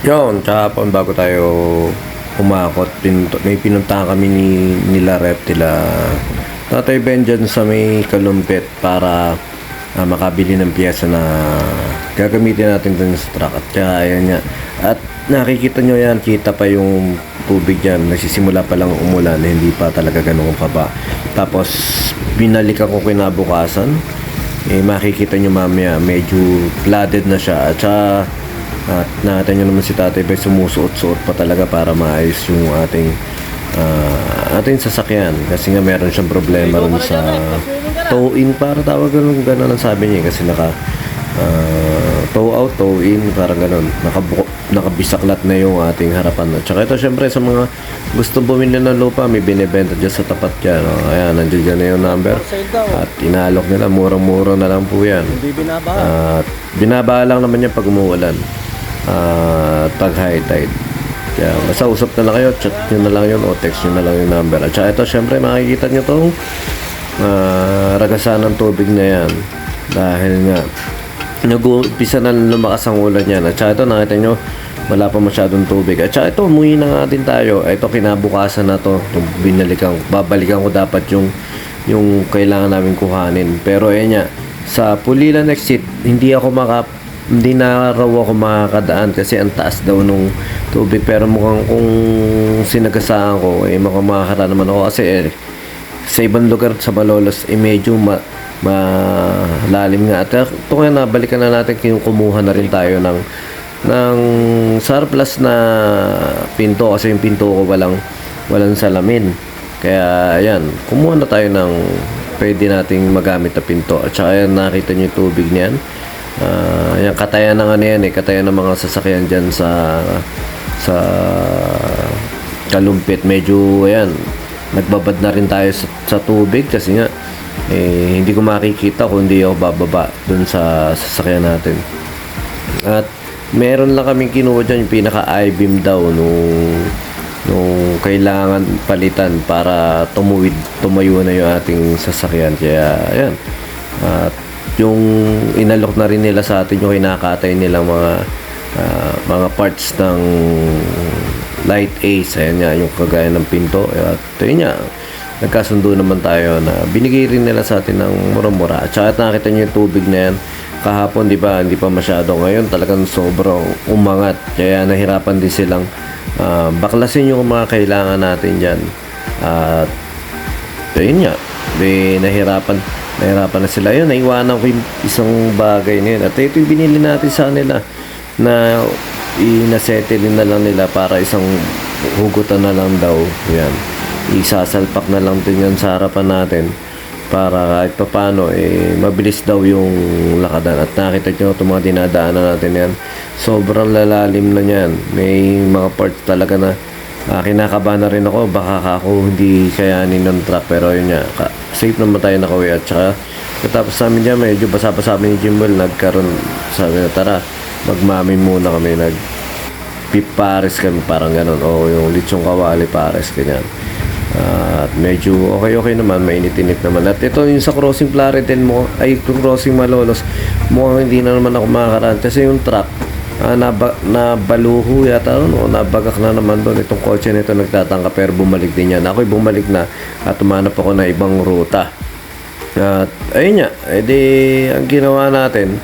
Yun, kahapon bago tayo umakot, may pinuntahan kami nila rep, nila Tatay Ben dyan sa may Kalumpit para makabili ng piyesa na gagamitin natin dun sa truck. At kaya ayan nga. At nakikita nyo yan, kita pa yung tubig yan. Nagsisimula pa lang umulan, hindi pa talaga ganun kaba. Tapos binalik ako kinabukasan. Makikita nyo mamaya, medyo flooded na siya. At nakita nyo naman si Tatay Bay sumusuot-suot pa talaga para maayos yung ating sasakyan kasi nga meron siyang problema rin sa tow-in, para tawag ganun ang sabi niya kasi tow out, tow in, parang ganun, nakabisaklat na yung ating harapan. At saka ito syempre sa mga gusto bumili ng lupa, may binibenta dyan sa tapat dyan, ayan, nandiyan dyan na yung number at inaalok nila, murang-mura na lang po yan. At binaba lang naman yan pag umuulan at pag high tide. Kaya basta usap na lang kayo, chat nyo na lang yun o text nyo na lang yung number. At saka ito syempre makikita nyo tong ragasan ng tubig na yan dahil nga nag-uumpisa na lumakas ang ulan yan. At saka ito nakita nyo wala pa masyadong tubig. At saka ito umuwi na nga din tayo. Ito kinabukasan na to, babalikan ko dapat yung kailangan namin kuhanin. Pero ayan nga, sa Pulilan exit hindi na raw ako makakadaan kasi ang taas daw nung tubig, pero mukhang kung sinagasaan ko mukhang makakara naman ako kasi sa ibang lugar sa Malolos medyo malalim nga. At ito nga, nabalikan na natin kumuha na rin tayo ng surplus na pinto kasi yung pinto ko walang salamin, kaya ayan, kumuha na tayo ng pwede nating magamit na pinto. At saka ayan, nakita nyo yung tubig niyan. Yung katayan ng ano yan katayan ng mga sasakyan dyan sa Kalumpit, medyo ayan, nagbabad na rin tayo sa tubig kasi nga hindi ko makikita kung hindi ako bababa dun sa sasakyan natin. At meron lang kaming kinuha dyan yung pinaka I-beam daw nung kailangan palitan para tumayo na yung ating sasakyan. Kaya ayan, at yung inalok na rin nila sa atin yung kinakatay nilang mga parts ng light ace. Ayan nga, yung kagaya ng pinto. At yun nga, nagkasundo naman tayo na binigay rin nila sa atin ng mura-mura. At saka nakita nyo yung tubig na yan kahapon, di ba, hindi pa masyado. Ngayon talagang sobrang umangat, kaya nahirapan din silang baklasin yung mga kailangan natin dyan. At yun nga, nahirapan na sila. Yun, naiwanan ko yung isang bagay na yun. At ito yung binili natin sa nila na inasettle na lang nila para isang hugutan na lang daw. Yan, isasalpak na lang din yan sa harapan natin para kahit papano mabilis daw yung lakadan. At nakita nyo itong mga dinadaanan natin yan, sobrang lalalim na yan. May mga parts talaga na kinakabahan na rin ako, baka ako hindi kayanin ng truck, pero yun nga, safe naman tayo nakauwi. At saka katapos namin dyan, medyo basa-basa kami ni Jimwell, nagkaroon, sabi na tara magmami muna kami, pipares kami, parang ganon, o yung litsong kawali pares, ganyan. At medyo okay naman, mainit-init naman. At ito yung sa crossing Plaridel crossing Malolos, mukhang hindi na naman ako makakaraan kasi yung truck nabaluho yata, nabagak na naman doon. Itong kotse nito nagtatangka pero bumalik din yan. Ako'y bumalik na at tumanap ako na ibang ruta. At ayun nga, ang ginawa natin,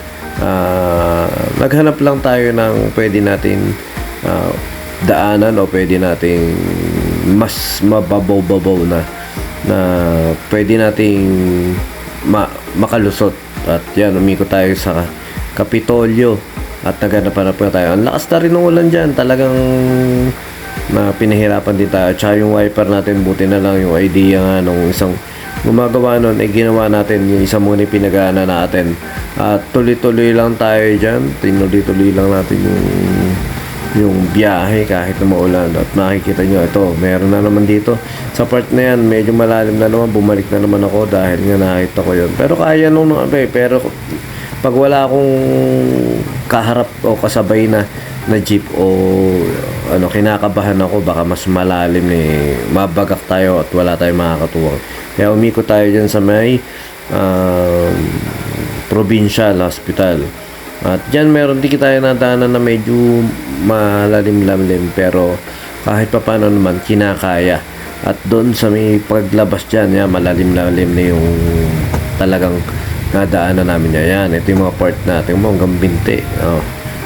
naghanap lang tayo ng pwede natin daanan o pwede nating mas mababaw-babaw na pwede nating makalusot. At yan, umikot tayo sa Kapitolyo at naghanap pa tayo. Ang lakas na rin ng ulan dyan, talagang pinahirapan din tayo. Tsaka yung wiper natin, buti na lang yung idea nga nung isang gumagawa nun, ginawa natin yung isang muna pinagana natin. At tuloy-tuloy lang tayo dyan, tinuloy-tuloy lang natin yung biyahe kahit na maulan. At makikita nyo, ito, meron na naman dito sa part na yan, medyo malalim na naman, bumalik na naman ako dahil nga nakita ko yun. Pero kaya nung pero pag wala akong kaharap o kasabay na jeep o kinakabahan ako, baka mas malalim, mabagak tayo at wala tayong makakatuwang. Kaya umikot tayo dyan sa may provincial hospital. At dyan meron din tayo nadaanan na medyo malalim-lamlim pero kahit pa paano naman kinakaya. At doon sa may paglabas dyan, yan, malalim-lalim na yung talagang nadaanan namin yan. Ito yung mga part natin, hanggang binti.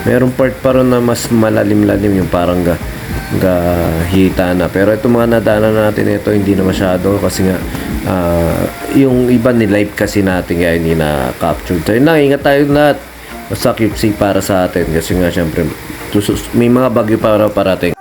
Merong part pa ron na mas malalim-lalim yung parang hita na. Pero itong mga nadaanan natin ito hindi na masyado kasi nga yung iba ni live kasi natin kaya hindi na captured. So yun lang, ingat tayo lahat. Basta keep safe para sa atin kasi nga syempre may mga bagyo para parating.